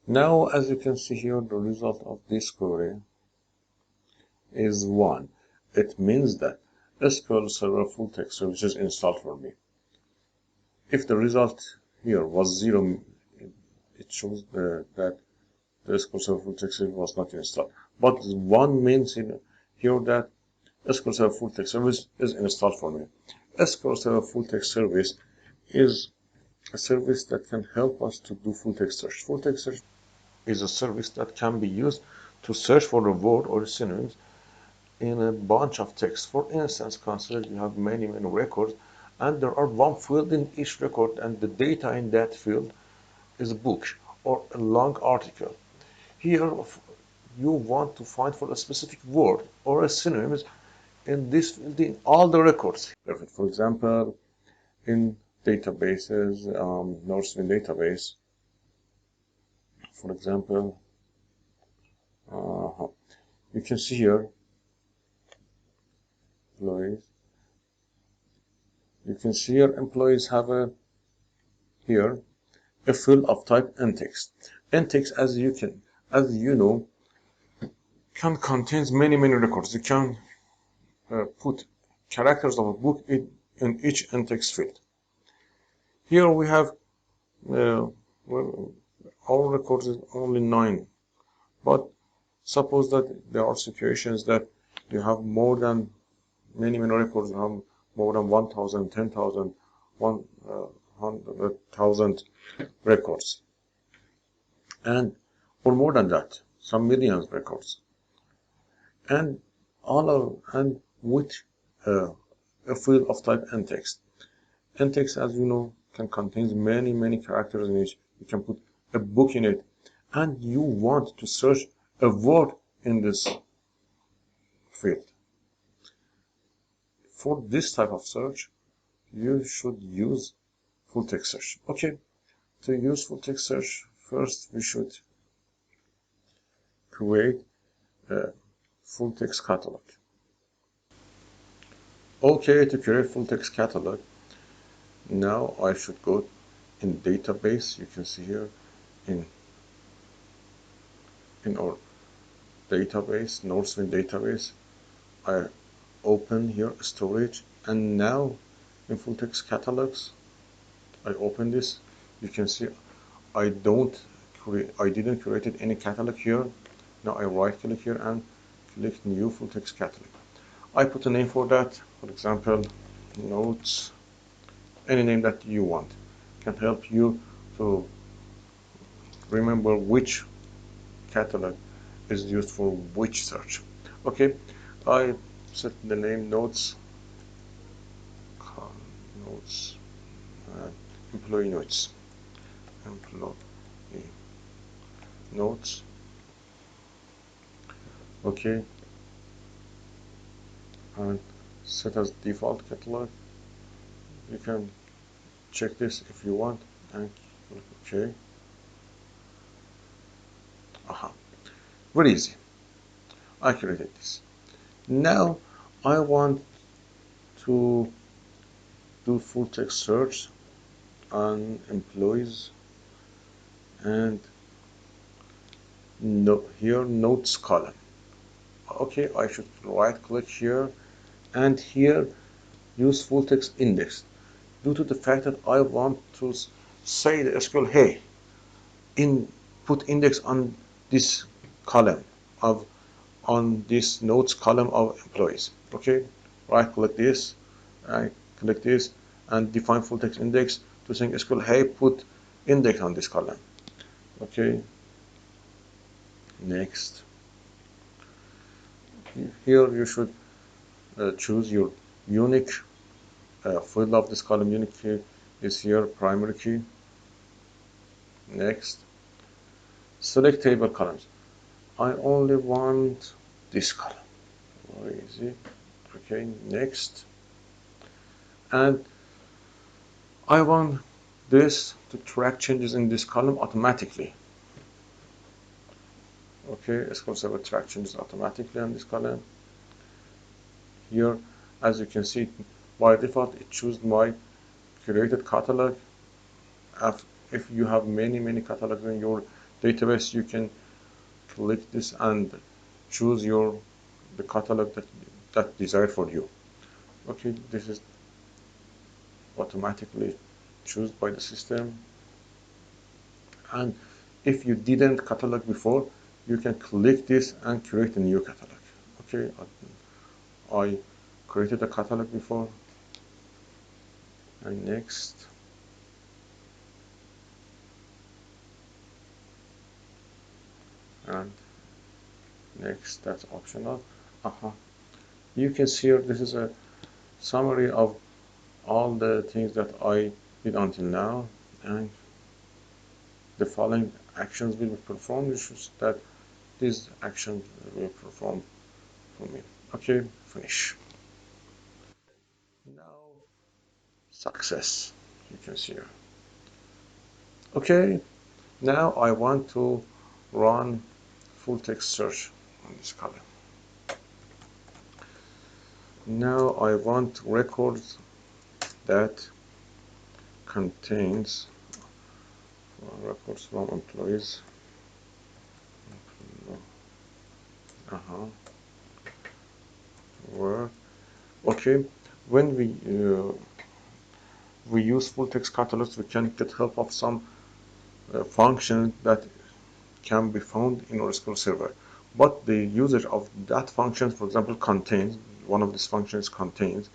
Now, as you can see here, the result of this query is 1. It means that SQL Server full text service is installed for me. If the result here was 0, it shows that the SQL Server full text service was not installed. But 1 means here that SQL Server full text service is installed for me. SQL Server full text service is a service that can help us to do full text search. Full text search is a service that can be used to search for a word or synonyms in a bunch of text. For instance, consider you have many records, and there are one field in each record, and the data in that field is a book or a long article. Here you want to find for a specific word or a synonym in this field in all the records. For example, in databases, Northwind database, for example, you can see here employees. You can see here employees have a field of type ntext. Ntext, as you know, can contains many records. You can put characters of a book in each ntext field. Here we have our records is only 9, but suppose that there are situations that you have more than many records. You have more than 1,000, 10,000, 100,000 records, and or more than that, some millions records, and with a field of type ntext. Ntext, as you know, can contain many characters in it. You can put a book in it, and you want to search a word in this field. For this type of search, you should use full text search. Okay, to use full text search, first we should create a full text catalog. Okay, to create full text catalog, now I should go in database. You can see here in our database, Northwind database, I open here storage, and now in full text catalogs, I open this. You can see I didn't create any catalog here. Now I right click here and click new full text catalog. I put a name for that, for example, notes, any name that you want. Can help you to remember which catalog is used for which search. Okay, I set the name notes, employee notes, okay, and set as default catalog. You can check this if you want, and okay. Very easy. I created this. Now I want to do full text search on employees, and here notes column. Okay, I should right click here and here use full text index, due to the fact that I want to say the SQL, hey, put index on this column on this notes column of employees. Okay, right click this, I click this and define full text index to saying SQL, hey, put index on this column. Okay, next. Here you should choose your unique field of this column. Unique key is here, primary key. Next, select table columns. I only want this column. Very easy. Okay, next. And I want this to track changes in this column automatically. Okay, SQL Server track changes automatically on this column. Here, as you can see, by default, it chooses my created catalog. If you have many catalogs in your database, you can click this and choose the catalog that desired for you. Okay, this is automatically chosen by the system. And if you didn't catalog before, you can click this and create a new catalog. Okay, I created a catalog before, and next. And next, that's optional. You can see here, this is a summary of all the things that I did until now, and the following actions will be performed. It's just that these actions will perform for me. Okay, finish. Now, success, you can see here. Okay, now I want to run full text search on this column. Now I want records that contains records from employees. Where? Okay, when we use full text catalogs, we can get help of some functions that can be found in our SQL Server. But the usage of that function, for example, contains, one of these functions contains,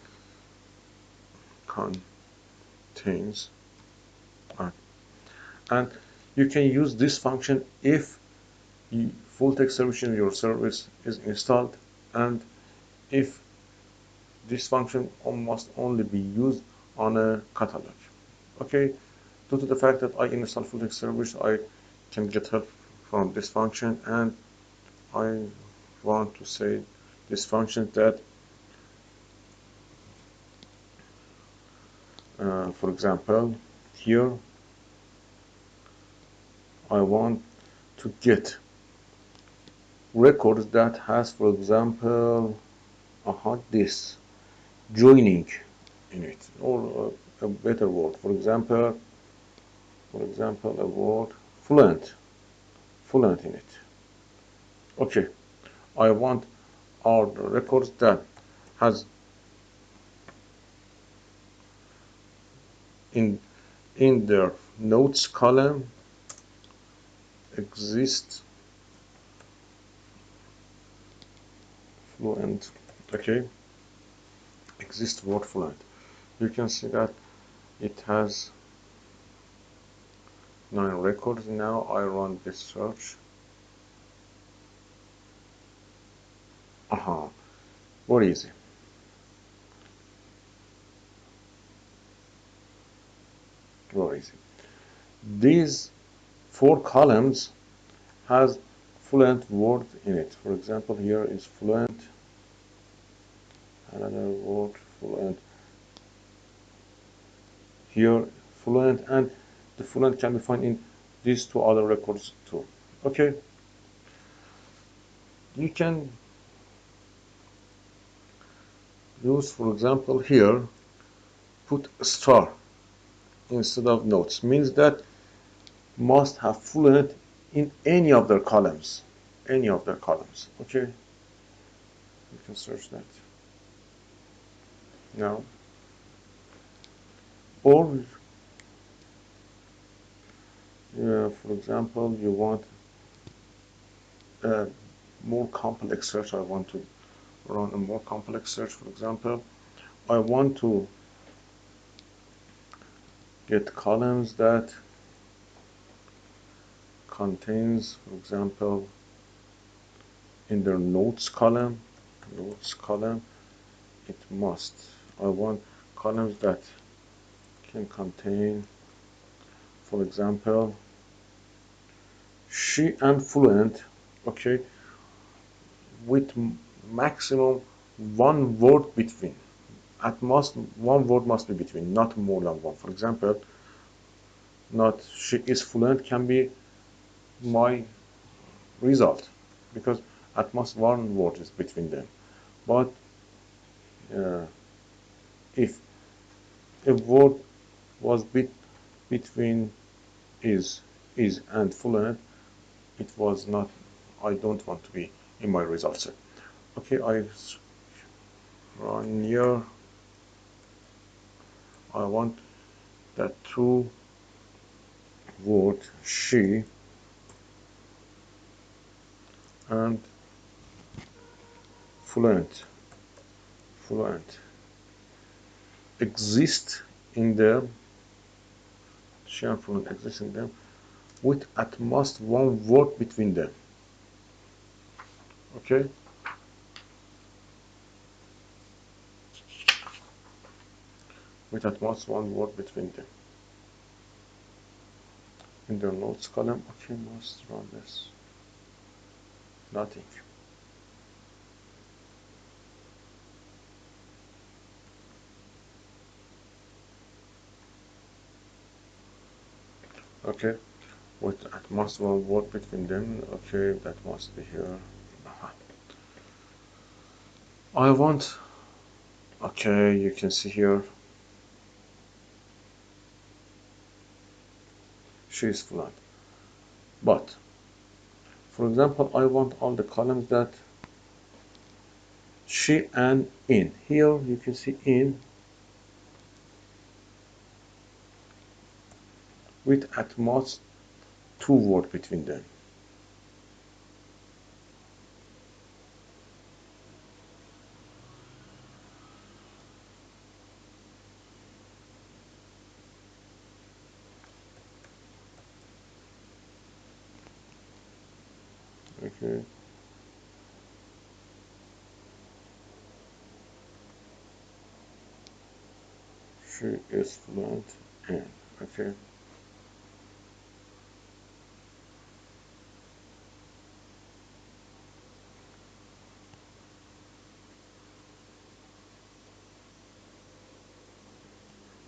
and you can use this function if full text search in your service is installed, and if this function must only be used on a catalog. Okay, due to the fact that I install full text service, I can get help from this function, and I want to say this function that for example, here I want to get records that has, for example, this joining in it, or a better word, for example, a word fluent in it. Okay, I want our records that has in their notes column exist fluent. Okay, exist word fluent. You can see that it has 9 records. Now I run this search. Very easy. Very easy. These 4 columns has fluent word in it. For example, here is fluent, another word fluent, here fluent, and the fluent can be found in these 2 other records too. Okay, you can use, for example, here put a star instead of notes, means that must have fluent in any of their columns. Okay, you can search that now. Or for example, you want a more complex search. I want to run a more complex search. For example, I want to get columns that contains, for example, in their notes column, it must. I want columns that can contain, for example, she and fluent, okay, with maximum 1 word between. At most 1 word must be between, not more than 1. For example, not she is fluent can be my result, because at most 1 word is between them. But if a word was between is and fluent, it was not, I don't want to be in my result set. Okay, I run here. I want that true word she and fluent exist in them. She and fluent exist in them with at most one word between them. Okay, with at most one word between them. In the notes column, okay, must run this. Nothing. Okay, with at most one word between them. Okay, that must be here. I want, okay, you can see here, she is fluent. But, for example, I want all the columns that she and in. Here you can see in with at most two words between them. Okay. She is fluent in. Okay.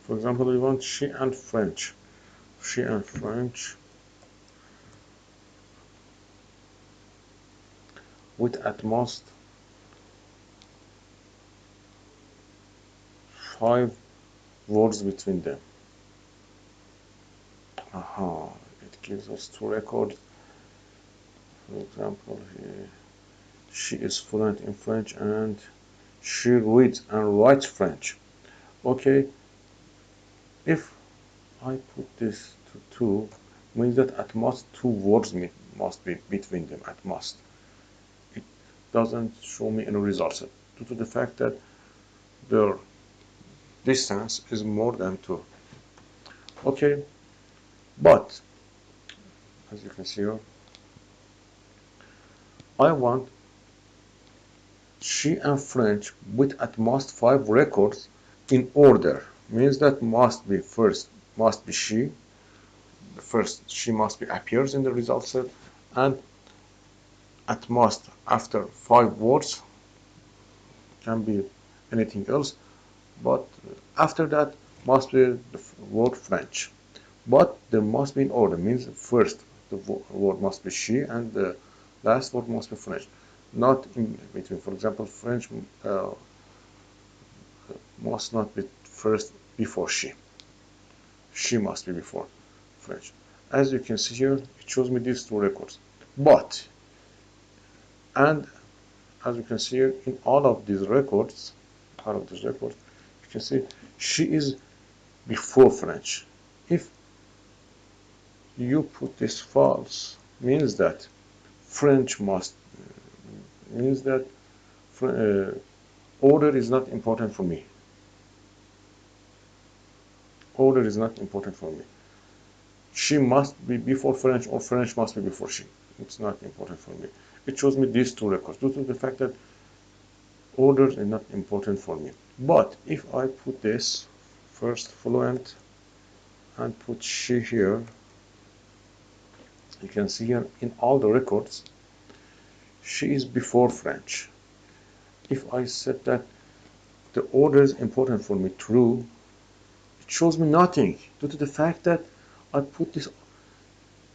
For example, we want she and French. She and French with at most 5 words between them. Aha, it gives us 2 records. For example, here, she is fluent in French and she reads and writes French. Okay, if I put this to 2, means that at most 2 words must be between them, at most. It doesn't show me any results due to the fact that their distance is more than 2. Okay, but as you can see here, I want she and French with at most 5 records in order. Means that must be first, must be she. First, she must be appears in the result set, and at most after 5 words, can be anything else, but after that must be the word French. But there must be in order, means first the word must be she and the last word must be French, not in between. For example, French must not be first before she. She must be before French. As you can see here, it shows me these 2 records. But, and as you can see here, in all of these records, you can see she is before French. If you put this false, means that French must, means that order is not important for me. Order is not important for me. She must be before French or French must be before she. It's not important for me. It shows me these 2 records due to the fact that order is not important for me. But if I put this first fluent and put she here, you can see here in all the records, she is before French. If I set that the order is important for me true, it shows me nothing due to the fact that I put this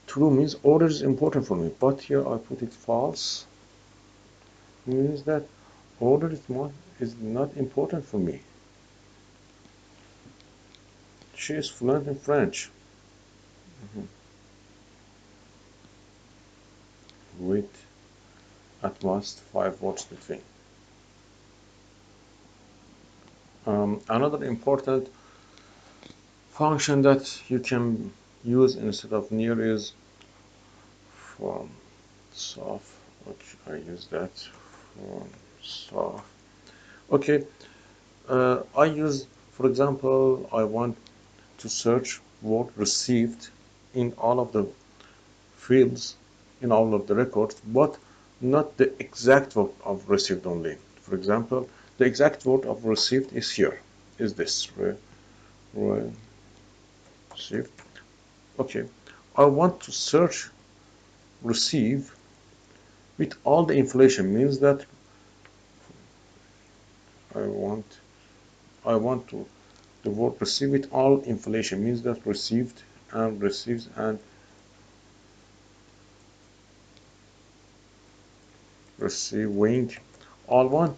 true, means order is important for me, but here I put it false, means that order is not important for me. She is fluent in French. with at most 5 words between. Another important function that you can use instead of near is from soft. Okay, I use that from soft. Okay, I use, for example, I want to search word received in all of the fields, in all of the records, but not the exact word of received only. For example, the exact word of received is here, is this, received. Okay, I want to search receive with all the inflation, means that I want to the word receive with all inflation, means that received and receives and receiving all one.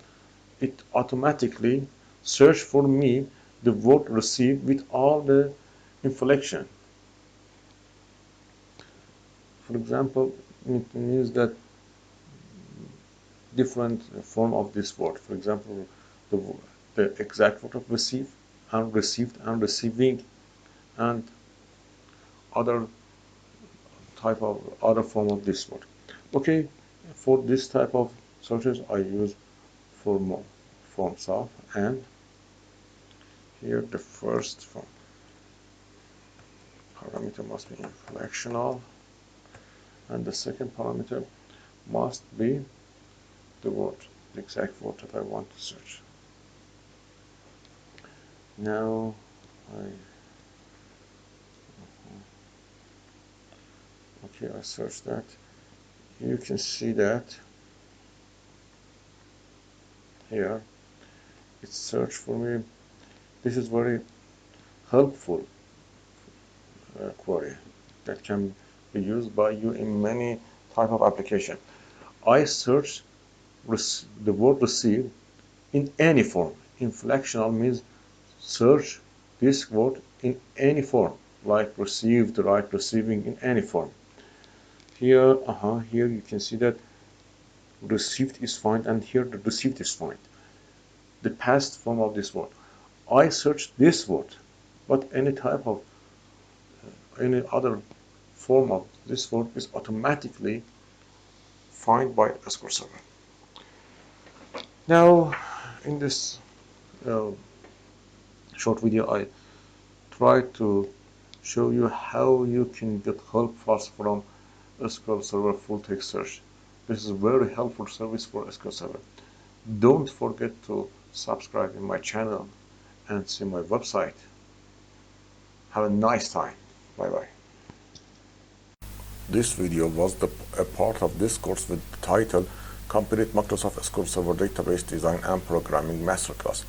It automatically search for me the word received with all the inflection. For example, it means that different form of this word. For example, the exact word of receive and received and receiving and other type of other form of this word. Okay, for this type of searches I use forms of, and here the first form parameter must be inflectional and the second parameter must be the word, the exact word that I want to search. Now I search that. You can see that here it searched for me. This is very helpful query that can be used by you in many type of application. I search the word receive in any form. Inflectional means search this word in any form, like received, right, receiving, in any form. Here, here you can see that received is fine, and here the received is fine. The past form of this word. I search this word, but any type of any other form of this word is automatically found by SQL Server. Now, in this short video, I try to show you how you can get help fast from SQL Server full text search. This is a very helpful service for SQL Server. Don't forget to subscribe in my channel and see my website. Have a nice time. Bye bye. This video was a part of this course with the title Complete Microsoft SQL Server Database Design and Programming Masterclass.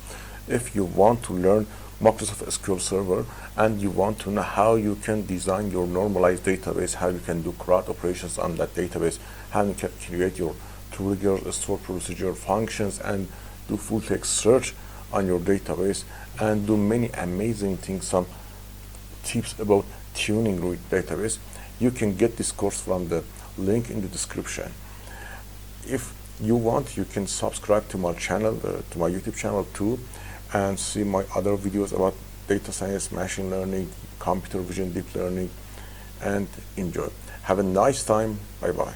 If you want to learn Microsoft SQL Server and you want to know how you can design your normalized database, how you can do CRUD operations on that database, how you can create your triggers, store procedure functions, and do full text search on your database, and do many amazing things, some tips about tuning your database, you can get this course from the link in the description. If you want, you can subscribe to my channel, to my YouTube channel too, and see my other videos about data science, machine learning, computer vision, deep learning, and enjoy. Have a nice time. Bye bye.